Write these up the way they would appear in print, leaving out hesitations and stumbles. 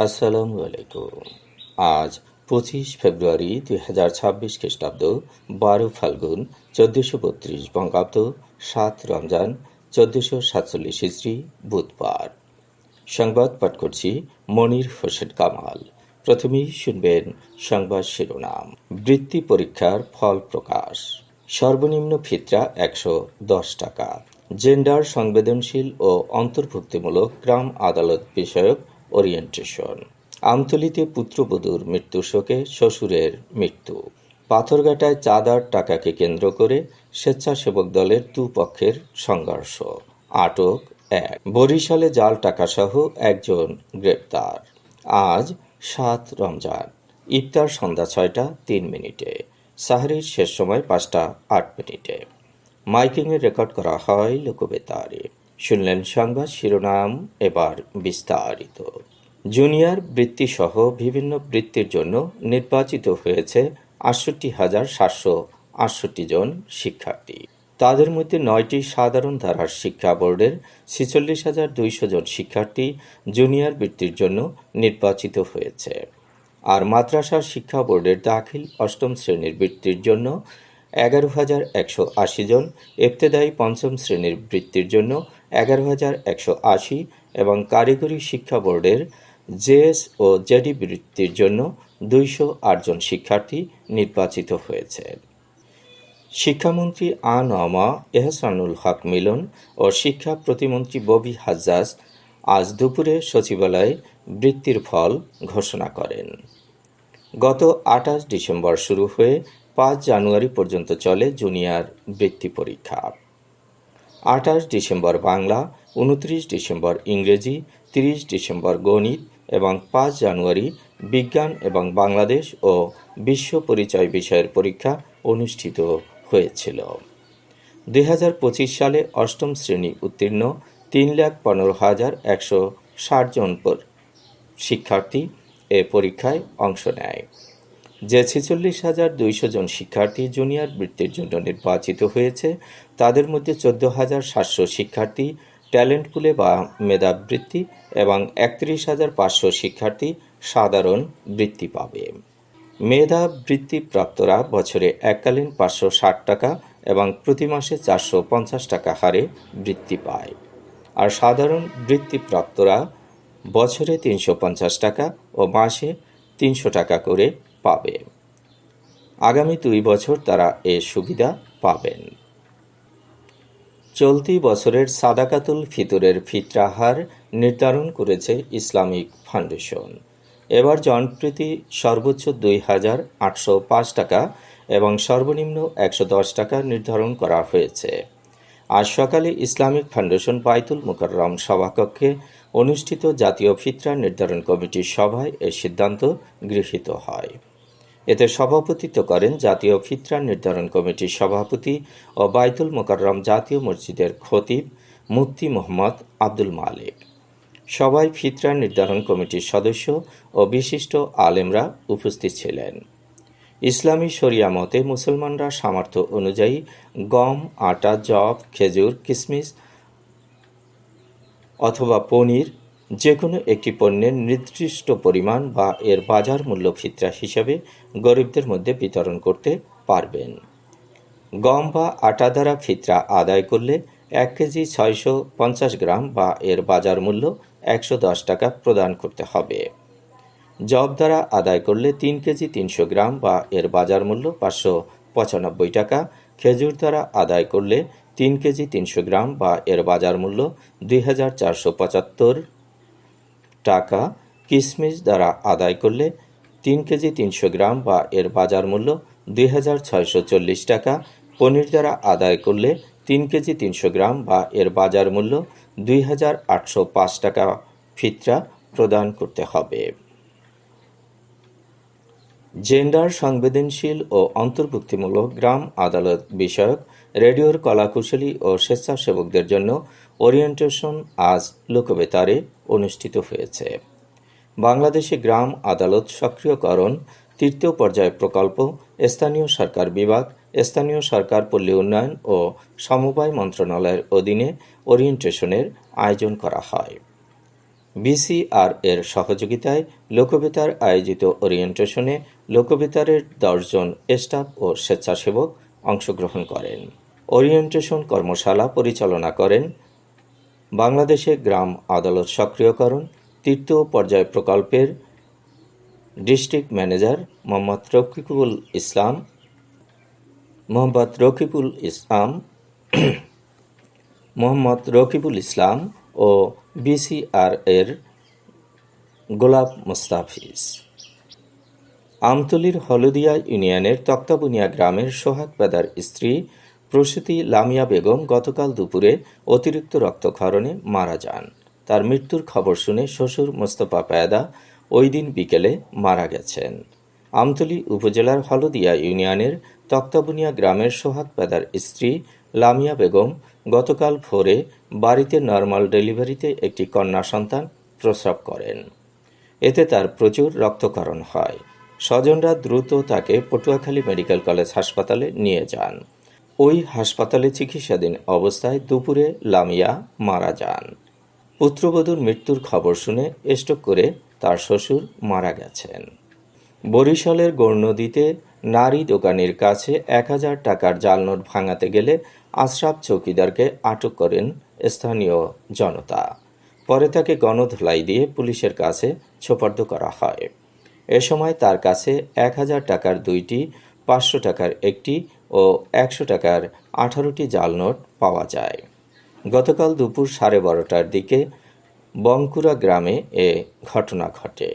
আসসালামু আলাইকুম। আজ 25 ফেব্রুয়ারি 2026 খ্রিস্টাব্দ, 12 ফাল্গুন 1432 বঙ্গাব্দ, 7 রমজান 1447 হিজরি, বুধবার। সংবাদ পাঠ করছি মনির হোসেন কামাল। প্রথমেই শুনবেন সংবাদ শিরোনাম। বৃত্তি পরীক্ষার ফল প্রকাশ। সর্বনিম্ন ফিতরা 110 টাকা। জেন্ডার সংবেদনশীল ও অন্তর্ভুক্তিমূলক গ্রাম আদালত বিষয়ক ওরিয়েন্টেশন। আমতলীতে পুত্রবধূর মৃত্যু শোকে শ্বশুরের মৃত্যু। পাথরঘাটায় চাঁদার টাকাকে কেন্দ্র করে স্বেচ্ছাসেবক দলের দুপক্ষের সংঘর্ষ। আটক 1। বরিশালে জাল টাকাসহ একজন গ্রেপ্তার। আজ 7 রমজান। ইফতার সন্ধ্যা 6টা 3 মিনিটে। সাহরির শেষ সময় 5টা 8 মিনিটে। মাইকিংয়ে রেকর্ড করা হয় লোকবেতারে। শুনলেন সংবাদ শিরোনাম, এবার বিস্তারিত। জুনিয়র বৃত্তিসহ বিভিন্ন বৃত্তির জন্য নির্বাচিত হয়েছে 68,768 জন শিক্ষার্থী। তাদের মধ্যে 9টি সাধারণ ধারার শিক্ষা বোর্ডের 46,200 জন শিক্ষার্থী জুনিয়র বৃত্তির জন্য নির্বাচিত হয়েছে। আর মাদ্রাসা শিক্ষা বোর্ডের দাখিল অষ্টম শ্রেণীর বৃত্তির জন্য 11,180 জন, ইবতেদায়ী পঞ্চম শ্রেণীর বৃত্তির জন্য 11,180 এবং কারিগরি শিক্ষা বোর্ডের জেএস ও জেডি বৃত্তির জন্য 208 জন শিক্ষার্থী নির্বাচিত হয়েছে। শিক্ষামন্ত্রী আ.ন.মা এহসানুল হক মিলন ও শিক্ষা প্রতিমন্ত্রী ববি হাজ্জাজ আজ দুপুরে সচিবালয়ে বৃত্তির ফল ঘোষণা করেন। গত 28 ডিসেম্বর শুরু হয়ে 5 জানুয়ারি পর্যন্ত চলে জুনিয়র বৃত্তি পরীক্ষা। 28 ডিসেম্বর বাংলা, 29 ডিসেম্বর ইংরেজি, 30 ডিসেম্বর গণিত এবং 5 জানুয়ারি বিজ্ঞান এবং বাংলাদেশ ও বিশ্ব পরিচয় বিষয়ের পরীক্ষা অনুষ্ঠিত হয়েছিল। 2025 সালে অষ্টম শ্রেণী উত্তীর্ণ 3,15,160 জন শিক্ষার্থী এ পরীক্ষায় অংশ নেয়। যে 46,200 জন শিক্ষার্থী জুনিয়র বৃত্তির জন্য নির্বাচিত হয়েছে, তাদের মধ্যে 14,700 শিক্ষার্থী ট্যালেন্ট পুলে বা মেধাবৃত্তি এবং 31,500 শিক্ষার্থী সাধারণ বৃত্তি পাবে। মেধাবৃত্তি প্রাপ্তরা বছরে এককালীন 560 টাকা এবং প্রতি মাসে 450 টাকা হারে বৃত্তি পায়। আর সাধারণ বৃত্তি প্রাপ্তরা বছরে 350 টাকা ও মাসে 300 টাকা করে পাবে। আগামী 2 বছর তারা এ সুবিধা পাবেন। চলতি বছরের সাদাকাতুল ফিতরের ফিতরা হার নির্ধারণ করেছে ইসলামিক ফাউন্ডেশন। এবার জনপ্রতি সর্বোচ্চ 2,805 টাকা এবং সর্বনিম্ন 110 টাকা নির্ধারণ করা হয়েছে। আজ সকালে ইসলামিক ফাউন্ডেশন বাইতুল মুকাররম সভাকক্ষে অনুষ্ঠিত জাতীয় ফিতরা নির্ধারণ কমিটির সভায় এ সিদ্ধান্ত গৃহীত হয়। এতে সভাপতিত্ব করেন জাতীয় ফিতরা নির্ধারণ কমিটির সভাপতি ও বাইতুল মুকাররম জাতীয় মসজিদের খতিব মুফতি মোহাম্মদ আব্দুল মালিক। সভায় ফিতরা নির্ধারণ কমিটির সদস্য ও বিশিষ্ট আলেমরা উপস্থিত ছিলেন। ইসলামী শরিয়া মতে মুসলমানরা সামর্থ্য অনুযায়ী গম, আটা, যব, খেজুর, কিশমিশ অথবা পনির যে কোনো একটি পণ্যের নির্দিষ্ট পরিমাণ বা এর বাজার মূল্য ফিতরা হিসাবে গরিবদের মধ্যে বিতরণ করতে পারবেন। গম বা আটা দ্বারা ফিতরা আদায় করলে 1 কেজি 650 গ্রাম বা এর বাজার মূল্য 110 টাকা প্রদান করতে হবে। জব দ্বারা আদায় করলে 3 কেজি 300 গ্রাম বা এর বাজার মূল্য 595 টাকা, খেজুর দ্বারা আদায় করলে 3 কেজি 300 গ্রাম বা এর বাজার মূল্য 2,475 টাকা, কিশমিশ দ্বারা আদায় করলে 3 কেজি 300 গ্রাম বা এর বাজার মূল্য 2,640 টাকা, পনির দ্বারা আদায় করলে 3 কেজি 300 গ্রাম বা এর বাজার মূল্য 2,805 টাকা ফিতরা প্রদান করতে হবে। জেন্ডার সংবেদনশীল ও অন্তর্ভুক্তিমূলক গ্রাম আদালত বিষয়ক রেডিওর কলাকুশলী ও স্বেচ্ছাসেবকদের জন্য ওরিয়েন্টেশন আজ লোকবেতারে অনুষ্ঠিত হয়েছে। বাংলাদেশে গ্রাম আদালত সক্রিয়করণ তৃতীয় পর্যায় প্রকল্প, স্থানীয় সরকার বিভাগ, স্থানীয় সরকার পল্লী উন্নয়ন ও সমবায় মন্ত্রণালয়ের অধীনে ওরিয়েন্টেশনের আয়োজন করা হয়। বিসিআর এর সহযোগিতায় লোকবেতার আয়োজিত ওরিয়েন্টেশনে লোকবেতারের 10 জন স্টাফ ও স্বেচ্ছাসেবক অংশগ্রহণ করেন। ওরিয়েন্টেশন কর্মশালা পরিচালনা করেন বাংলাদেশে গ্রাম আদালত সক্রিয়করণ তৃতীয় পর্যায় প্রকল্পের ডিস্ট্রিক্ট ম্যানেজার মোহাম্মদ রকিবুল ইসলাম ও বিসিআর এর গোলাপ মোস্তাফিজ। আমতলীর হলদিয়া ইউনিয়নের তক্তাবুনিয়া গ্রামের সোহাগ পেদার স্ত্রী প্রসূতি লামিয়া বেগম গতকাল দুপুরে অতিরিক্ত রক্তক্ষরণে মারা যান। তার মৃত্যুর খবর শুনে শ্বশুর মোস্তফা পেদা ওই দিন বিকেলে মারা গেছেন। আমতলী উপজেলার হলদিয়া ইউনিয়নের তক্তাবুনিয়া গ্রামের সোহাগ পেদার স্ত্রী লামিয়া বেগম গতকাল ভোরে বাড়িতে নর্মাল ডেলিভারিতে একটি কন্যা সন্তান প্রসব করেন। এতে তার প্রচুর রক্তক্ষরণ হয়। স্বজনরা দ্রুত তাকে পটুয়াখালী মেডিকেল কলেজ হাসপাতালে নিয়ে যান। ওই হাসপাতালে চিকিৎসাধীন অবস্থায় দুপুরে লামিয়া মারা যান। পুত্রবধূর মৃত্যুর খবর শুনে স্ট্রোক করে তার শ্বশুর মারা গেছেন। বরিশালের গৌরনদীতে নারী দোকানের কাছে 1000 টাকার জাল নোট ভাঙাতে গেলে আশরাফ চৌকিদারকে আটক করেন স্থানীয় জনতা। পরে তাকে গণধোলাই দিয়ে পুলিশের কাছে সোপর্দ করা হয়। এ সময় তার কাছে 1000 টাকার 2টি, 500 টাকার 1টি ও 100 টাকার 18টি জাল নোট পাওয়া যায়। গতকাল দুপুর 12:30টার দিকে বংকুড়া গ্রামে এ ঘটনা ঘটে।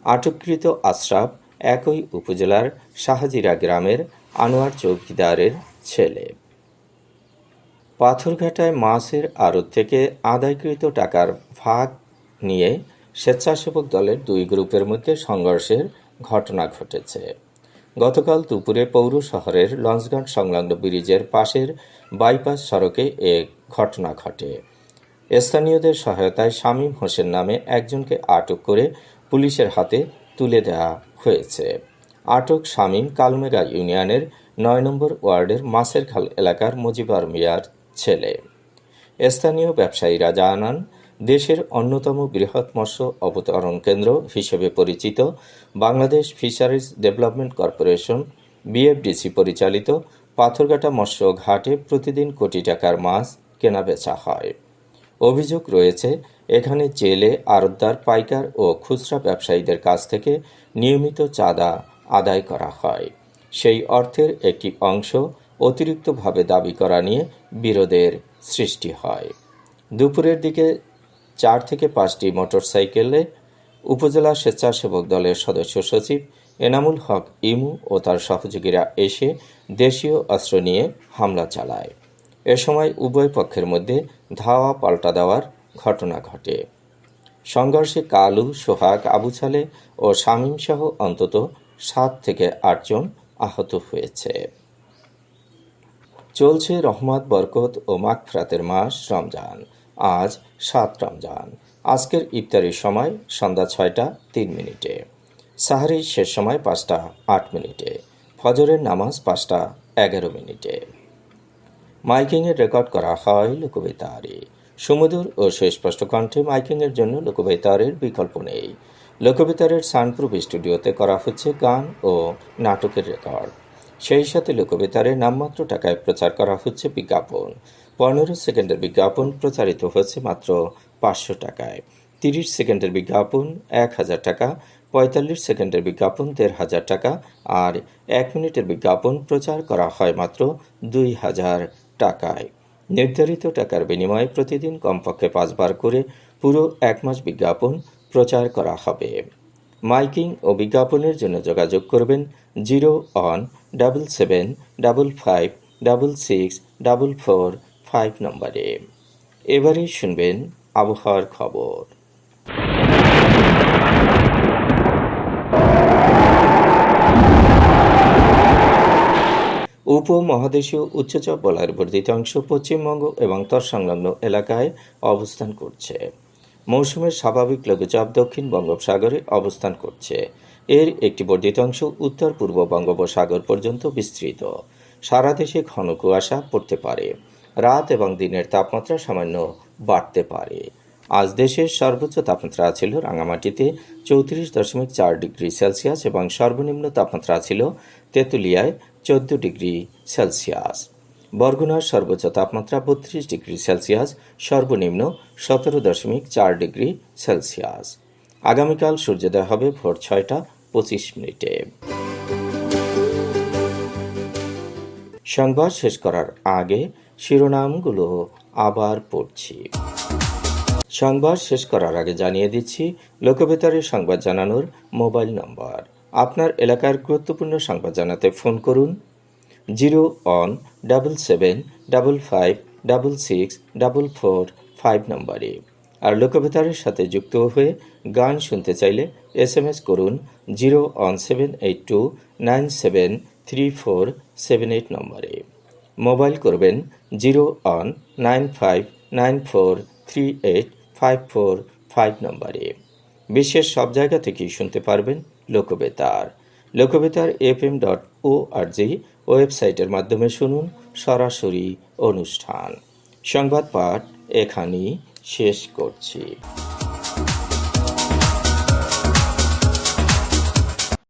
আটককৃত আশরাফ একই উপজেলার শাহজিরা গ্রামের আনোয়ার চৌকিদারের ছেলে। পাথরঘাটায় মাছের আড়ত থেকে আদায়কৃত টাকার ভাগ নিয়ে স্বেচ্ছাসেবক দলের 2 গ্রুপের মধ্যে সংঘর্ষের ঘটনা ঘটেছে। গতকাল দুপুরে পৌর শহরের লঞ্চঘাট সংলগ্ন ব্রিজের পাশের বাইপাস সড়কে এ ঘটনা ঘটে। স্থানীয়দের সহায়তায় শামীম হোসেন নামে একজনকে আটক করে পুলিশের হাতে তুলে দেওয়া হয়েছে। আটক শামীম কালমেগা ইউনিয়নের 9 নম্বর ওয়ার্ডের মাছের খাল এলাকার মুজিবর মিয়ার ছেলে। স্থানীয় ব্যবসায়ীরা জানান, দেশের অন্যতম বৃহৎ মৎস্য অবতরণ কেন্দ্র হিসেবে পরিচিত Bangladesh fisheries development corporation BFDC পরিচালিত পাথরঘাটা মৎস্য ঘাটে প্রতিদিন কোটি টাকার মাছ কেনাবেচা হয়। অভিযোগ রয়েছে, এখানে জেলে, আড়তদার, পাইকার ও খুচরা ব্যবসায়ীদের কাছ থেকে নিয়মিত চাঁদা আদায় করা হয়। সেই অর্থের একটি অংশ অতিরিক্তভাবে দাবি করা নিয়ে বিরোধের সৃষ্টি হয়। দুপুরের দিকে 4 থেকে 5টি মোটরসাইকেলে উপজেলা স্বেচ্ছাসেবক দলের সদস্য সচিব এনামুল হক ইমু ও তার সহযোগীরা এসে দেশীয় অস্ত্র নিয়ে হামলা চালায়। এ সময় উভয় পক্ষের মধ্যে ধাওয়া পাল্টা দেওয়ার ঘটনা ঘটে। সংঘর্ষে কালু, সোহাগ, আবু ছালে ও শামীম সহ অন্তত 7 থেকে 8 জন আহত হয়েছে। চলছে রহমত, বরকত ও মাগফিরাতের মাস রমজান। আজ 7 রমজান। আজকের ইফতারির সময় সন্ধ্যা 6টা 3 মিনিটে, সাহারির শেষ সময় 5টা 8 মিনিটে, ফজরের নামাজ 5টা 11 মিনিটে। মাইকিংয়ের রেকর্ড করা হয় লোকবেতারে। সুমধুর ও সুস্পষ্ট কণ্ঠে মাইকিংয়ের জন্য লোকবেতারের বিকল্প নেই। লোকবেতারের সাউন্ডপ্রুফ স্টুডিওতে করা হচ্ছে গান ও নাটকের রেকর্ড। সেই সাথে লোকবেতারে নামমাত্র টাকায় প্রচার করা হচ্ছে বিজ্ঞাপন। 15 সেকেন্ডের বিজ্ঞাপন প্রচারিত হচ্ছে মাত্র 500 টাকায়। 30 সেকেন্ডের বিজ্ঞাপন 1000 টাকা, 45 সেকেন্ডের বিজ্ঞাপন 1500 টাকা আর 1 মিনিটের বিজ্ঞাপন প্রচার করা হয় মাত্র 2000 টাকায়। নির্ধারিত টাকার বিনিময়ে প্রতিদিন কমপক্ষে 5 বার করে পুরো 1 মাস বিজ্ঞাপন প্রচার করা হবে। মাইকিং ও বিজ্ঞাপনের জন্য যোগাযোগ করবেন 0-1-755-56-445 নম্বরে। এবারে শুনবেন আবহাওয়ার খবর। উপমহাদেশীয় উচ্চচাপ বলয়ের বর্ধিত অংশ পশ্চিমবঙ্গ এবং তৎসংলগ্ন এলাকায় অবস্থান করছে। মৌসুমের স্বাভাবিক লঘুচাপ দক্ষিণ বঙ্গোপসাগরে অবস্থান করছে। এর একটি বর্ধিত অংশ উত্তর পূর্ব বঙ্গোপসাগর পর্যন্ত বিস্তৃত। সারা দেশে ঘন কুয়াশা পড়তে পারে। রাত এবং দিনের তাপমাত্রা সামান্য বাড়তে পারে। আজ দেশের সর্বোচ্চ তাপমাত্রা ছিল রাঙামাটিতে 34.4 ডিগ্রি সেলসিয়াস এবং সর্বনিম্ন তাপমাত্রা ছিল তেঁতুলিয়ায় 14 ডিগ্রি সেলসিয়াস। বরগুনার সর্বোচ্চ তাপমাত্রা 32 ডিগ্রি সেলসিয়াস, সর্বনিম্ন 17.4 ডিগ্রি সেলসিয়াস। আগামীকাল সূর্যোদয় হবে ভোর 6টা 25 মিনিটে। সংবাদ শেষ করার আগে শিরোনামগুলো আবার পড়ছি। সংবাদ শেষ করার আগে জানিয়ে দিচ্ছি লোকবেতারের সংবাদ জানানোর মোবাইল নম্বর। আপনার এলাকার গুরুত্বপূর্ণ সংবাদ জানাতে ফোন করুন 0-177-55-66-445 নম্বরে। আর লোকবেতারের সাথে যুক্ত হয়ে গান শুনতে চাইলে SMS করুন 0-782-973478 নম্বরে। মোবাইল করবেন 0-95943854 নম্বরে। বিশ্বের সব জায়গা থেকেই শুনতে পারবেন লোকবেতার। লোকবেতার FM.org ওয়েবসাইটের মাধ্যমে শুনুন সরাসরি অনুষ্ঠান। সংবাদ পাঠ এখানেই শেষ করছি।